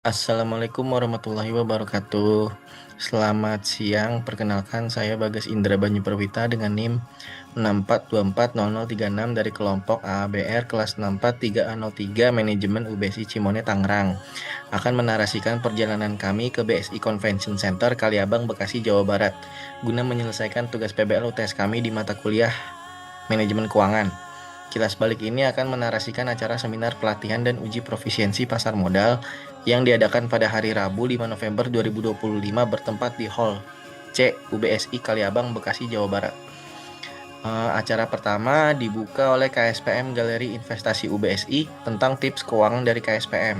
Assalamualaikum warahmatullahi wabarakatuh. Selamat siang, perkenalkan saya Bagas Indra Banyu Perwita dengan NIM 64240036 dari kelompok AABR kelas 643A03 Manajemen UBSI Cimone Tangerang. Akan menarasikan perjalanan kami ke BSI Convention Center Kaliabang, Bekasi, Jawa Barat guna menyelesaikan tugas PBL UTS kami di mata kuliah Manajemen Keuangan. Kilas balik ini akan menarasikan acara seminar pelatihan dan uji profisiensi pasar modal yang diadakan pada hari Rabu 5 November 2025 bertempat di Hall C UBSI Kaliabang, Bekasi, Jawa Barat. Acara pertama dibuka oleh KSPM Galeri Investasi UBSI tentang tips keuangan dari KSPM.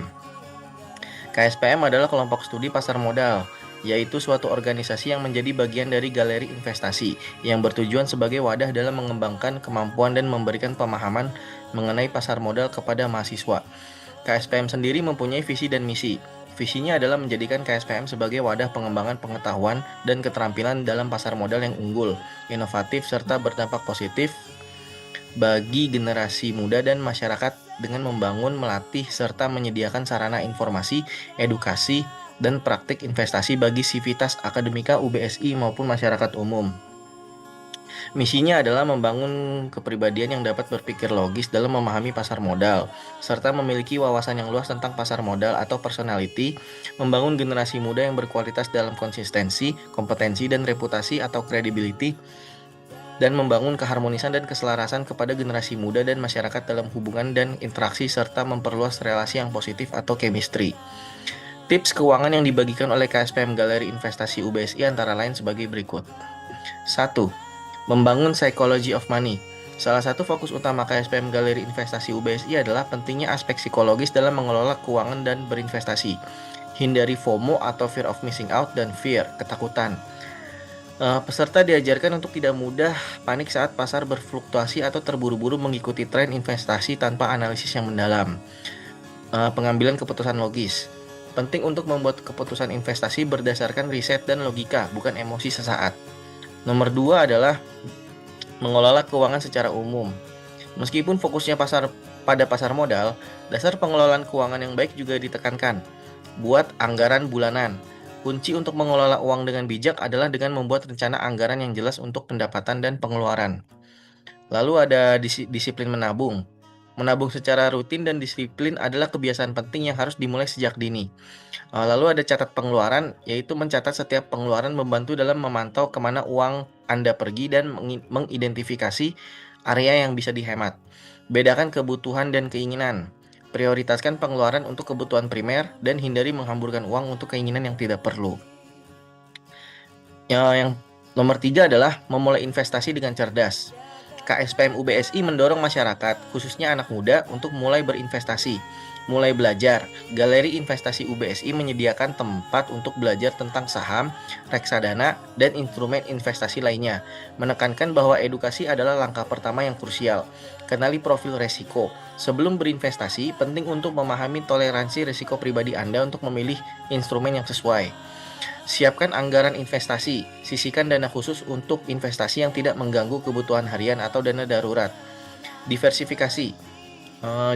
KSPM adalah kelompok studi pasar modal, yaitu suatu organisasi yang menjadi bagian dari galeri investasi yang bertujuan sebagai wadah dalam mengembangkan kemampuan dan memberikan pemahaman mengenai pasar modal kepada mahasiswa. KSPM sendiri mempunyai visi dan misi. Visinya adalah menjadikan KSPM sebagai wadah pengembangan pengetahuan dan keterampilan dalam pasar modal yang unggul, inovatif, serta berdampak positif bagi generasi muda dan masyarakat dengan membangun, melatih, serta menyediakan sarana informasi, edukasi, dan praktik investasi bagi sivitas akademika UBSI maupun masyarakat umum. Misinya adalah membangun kepribadian yang dapat berpikir logis dalam memahami pasar modal, serta memiliki wawasan yang luas tentang pasar modal atau personality, membangun generasi muda yang berkualitas dalam konsistensi, kompetensi, dan reputasi atau credibility, dan membangun keharmonisan dan keselarasan kepada generasi muda dan masyarakat dalam hubungan dan interaksi, serta memperluas relasi yang positif atau chemistry. Tips keuangan yang dibagikan oleh KSPM Galeri Investasi UBSI antara lain sebagai berikut. 1. Membangun psychology of money. Salah satu fokus utama KSPM Galeri Investasi UBSI adalah pentingnya aspek psikologis dalam mengelola keuangan dan berinvestasi. Hindari FOMO atau fear of missing out dan fear, ketakutan. Peserta diajarkan untuk tidak mudah panik saat pasar berfluktuasi atau terburu-buru mengikuti tren investasi tanpa analisis yang mendalam. Pengambilan keputusan logis. Penting untuk membuat keputusan investasi berdasarkan riset dan logika, bukan emosi sesaat. Nomor 2 adalah mengelola keuangan secara umum. Meskipun fokusnya pada pasar modal, dasar pengelolaan keuangan yang baik juga ditekankan. Buat anggaran bulanan. Kunci untuk mengelola uang dengan bijak adalah dengan membuat rencana anggaran yang jelas untuk pendapatan dan pengeluaran. Lalu ada disiplin menabung. Menabung secara rutin dan disiplin adalah kebiasaan penting yang harus dimulai sejak dini. Lalu ada catat pengeluaran, yaitu mencatat setiap pengeluaran membantu dalam memantau kemana uang Anda pergi dan mengidentifikasi area yang bisa dihemat. Bedakan kebutuhan dan keinginan. Prioritaskan pengeluaran untuk kebutuhan primer dan hindari menghamburkan uang untuk keinginan yang tidak perlu. Yang nomor 3 adalah memulai investasi dengan cerdas. KSPM UBSI mendorong masyarakat, khususnya anak muda, untuk mulai berinvestasi, mulai belajar. Galeri Investasi UBSI menyediakan tempat untuk belajar tentang saham, reksadana, dan instrumen investasi lainnya. Menekankan bahwa edukasi adalah langkah pertama yang krusial. Kenali profil resiko. Sebelum berinvestasi, penting untuk memahami toleransi risiko pribadi Anda untuk memilih instrumen yang sesuai. Siapkan anggaran investasi. Sisihkan dana khusus untuk investasi yang tidak mengganggu kebutuhan harian atau dana darurat. Diversifikasi.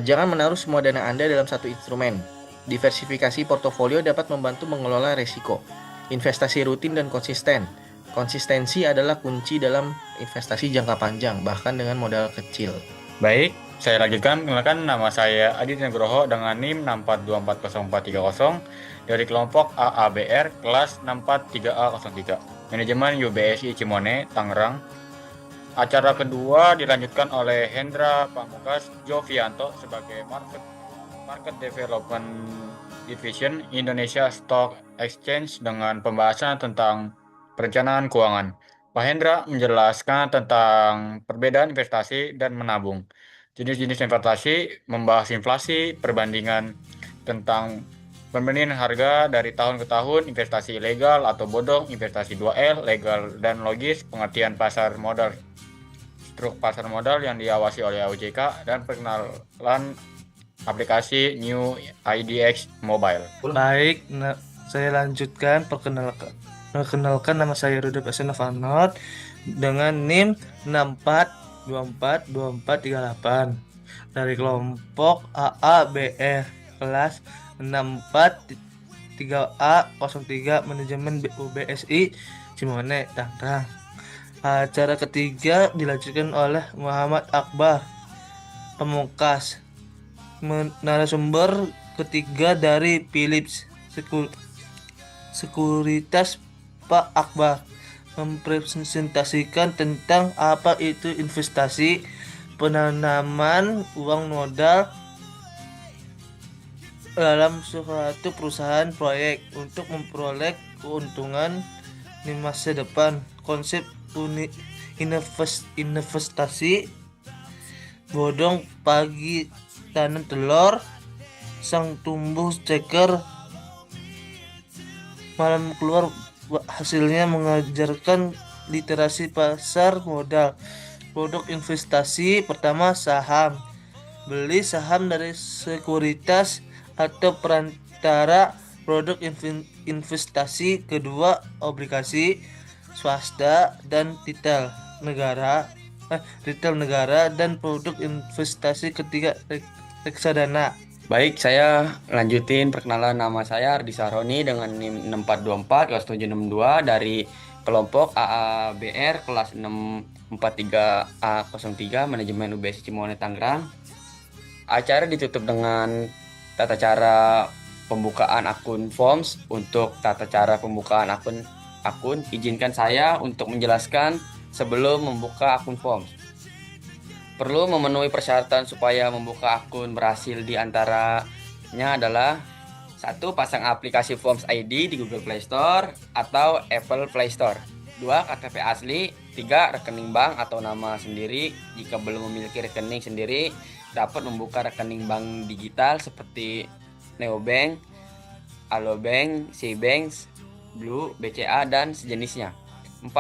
Jangan menaruh semua dana Anda dalam satu instrumen. Diversifikasi portofolio dapat membantu mengelola risiko. Investasi rutin dan konsisten. Konsistensi adalah kunci dalam investasi jangka panjang, bahkan dengan modal kecil. Baik, saya lanjutkan. Kenalkan, nama saya Adit Nugroho dengan NIM 64240430 dari kelompok AABR kelas 643A03 Manajemen UBSI Cimone, Tangerang. Acara kedua dilanjutkan oleh Hendra Pamungkas Jovianto sebagai Market Development Division Indonesia Stock Exchange dengan pembahasan tentang perencanaan keuangan. Pak Hendra menjelaskan tentang perbedaan investasi dan menabung. Jenis-jenis investasi membahas inflasi, perbandingan tentang perbandingan harga dari tahun ke tahun, investasi ilegal atau bodong, investasi 2L, legal dan logis, pengertian pasar modal, struk pasar modal yang diawasi oleh OJK, dan perkenalan aplikasi New IDX Mobile. Baik, saya lanjutkan perkenalkan nama saya Rudolf Esenovanot dengan NIM 64242438 dari kelompok AABR kelas 64 3A03 Manajemen UBSI Cimone Tangerang. Acara ketiga dilanjutkan oleh Muhammad Akbar Pamungkas, narasumber ketiga dari Philips Sekuritas. Pak Akbar mempresentasikan tentang apa itu investasi, penanaman uang modal dalam suatu perusahaan proyek untuk memperoleh keuntungan di masa depan. Konsep investasi bodong pagi tanam telur, sang tumbuh ceker malam keluar. Hasilnya mengajarkan literasi pasar modal. Produk investasi pertama saham. Beli saham dari sekuritas atau perantara produk investasi. Kedua, obligasi swasta dan retail negara dan produk investasi. Ketiga, reksadana. Baik, saya lanjutin perkenalan. Nama saya Ardi Saroni dengan NIM 6424 kelas 762 dari kelompok AABR kelas 643A03 Manajemen UBSI Cimone Tangerang. Acara ditutup dengan tata cara pembukaan akun Forms. Untuk tata cara pembukaan akun, izinkan saya untuk menjelaskan sebelum membuka akun Forms. Perlu memenuhi persyaratan supaya membuka akun berhasil, di antaranya adalah 1. Pasang aplikasi Forms ID di Google Play Store atau Apple Play Store. 2. KTP asli. 3. Rekening bank atau nama sendiri. Jika belum memiliki rekening sendiri, dapat membuka rekening bank digital seperti Neobank, Alobank, Cbank, Blue, BCA, dan sejenisnya. 4.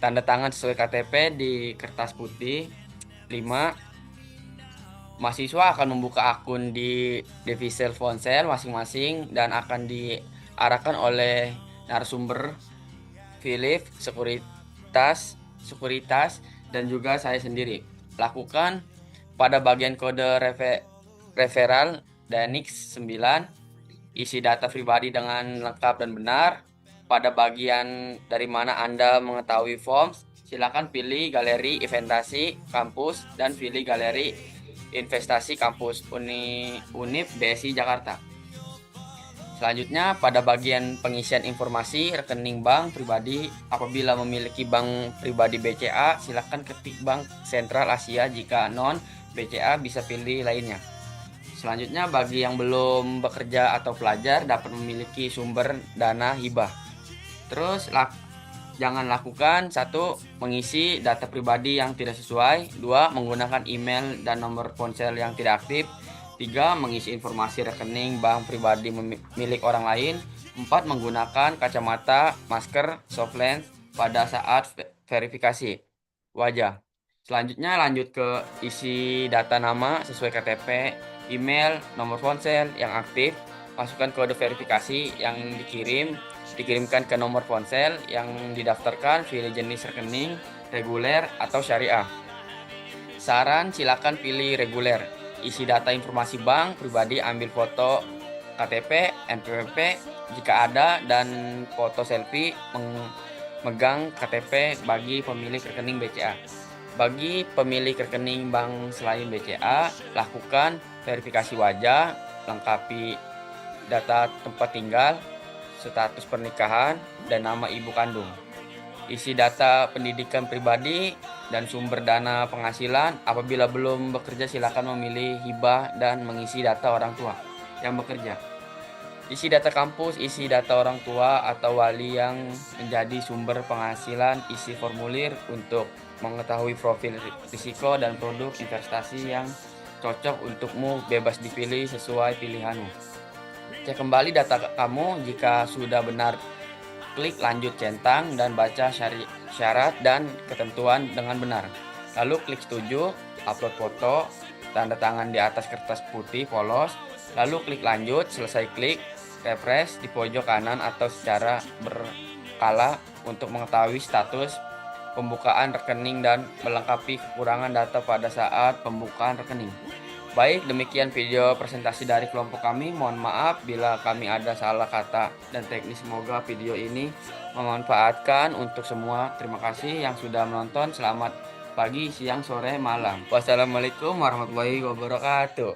Tanda tangan sesuai KTP di kertas putih. 5. Mahasiswa akan membuka akun di Devisel Ponsel masing-masing dan akan diarahkan oleh narasumber Philips Sekuritas dan juga saya sendiri. Lakukan pada bagian kode referral DANIX 9. Isi data pribadi dengan lengkap dan benar. Pada bagian dari mana Anda mengetahui Forms, silakan pilih galeri investasi kampus dan pilih galeri investasi kampus Unip BSI Jakarta. Selanjutnya, pada bagian pengisian informasi rekening bank pribadi, apabila memiliki bank pribadi BCA, silakan ketik Bank Sentral Asia. Jika non BCA, bisa pilih lainnya. Selanjutnya, bagi yang belum bekerja atau pelajar dapat memiliki sumber dana hibah. Terus jangan lakukan 1. Mengisi data pribadi yang tidak sesuai. 2. Menggunakan email dan nomor ponsel yang tidak aktif. 3. Mengisi informasi rekening bank pribadi milik orang lain. 4. Menggunakan kacamata, masker, soft lens pada saat verifikasi wajah. Selanjutnya lanjut ke isi data nama sesuai KTP, email, nomor ponsel yang aktif. Masukkan kode verifikasi yang dikirimkan ke nomor ponsel yang didaftarkan, pilih jenis rekening, reguler atau syariah. Saran, silakan pilih reguler. Isi data informasi bank pribadi, ambil foto KTP, NPWP jika ada, dan foto selfie memegang KTP bagi pemilik rekening BCA. Bagi pemilik rekening bank selain BCA, lakukan verifikasi wajah, lengkapi data tempat tinggal, status pernikahan, dan nama ibu kandung. Isi data pendidikan pribadi dan sumber dana penghasilan. Apabila belum bekerja, silakan memilih hibah dan mengisi data orang tua yang bekerja. Isi data kampus, isi data orang tua atau wali yang menjadi sumber penghasilan. Isi formulir untuk mengetahui profil risiko dan produk investasi yang cocok untukmu, bebas dipilih sesuai pilihanmu. Cek kembali data kamu. Jika sudah benar, klik lanjut centang dan baca syarat dan ketentuan dengan benar. Lalu klik setuju, upload foto, tanda tangan di atas kertas putih polos. Lalu klik lanjut, selesai klik refresh di pojok kanan atau secara berkala untuk mengetahui status pembukaan rekening dan melengkapi kekurangan data pada saat pembukaan rekening. Baik, demikian video presentasi dari kelompok kami. Mohon maaf bila kami ada salah kata dan teknis. Semoga video ini memanfaatkan untuk semua. Terima kasih yang sudah menonton. Selamat pagi, siang, sore, malam. Wassalamualaikum warahmatullahi wabarakatuh.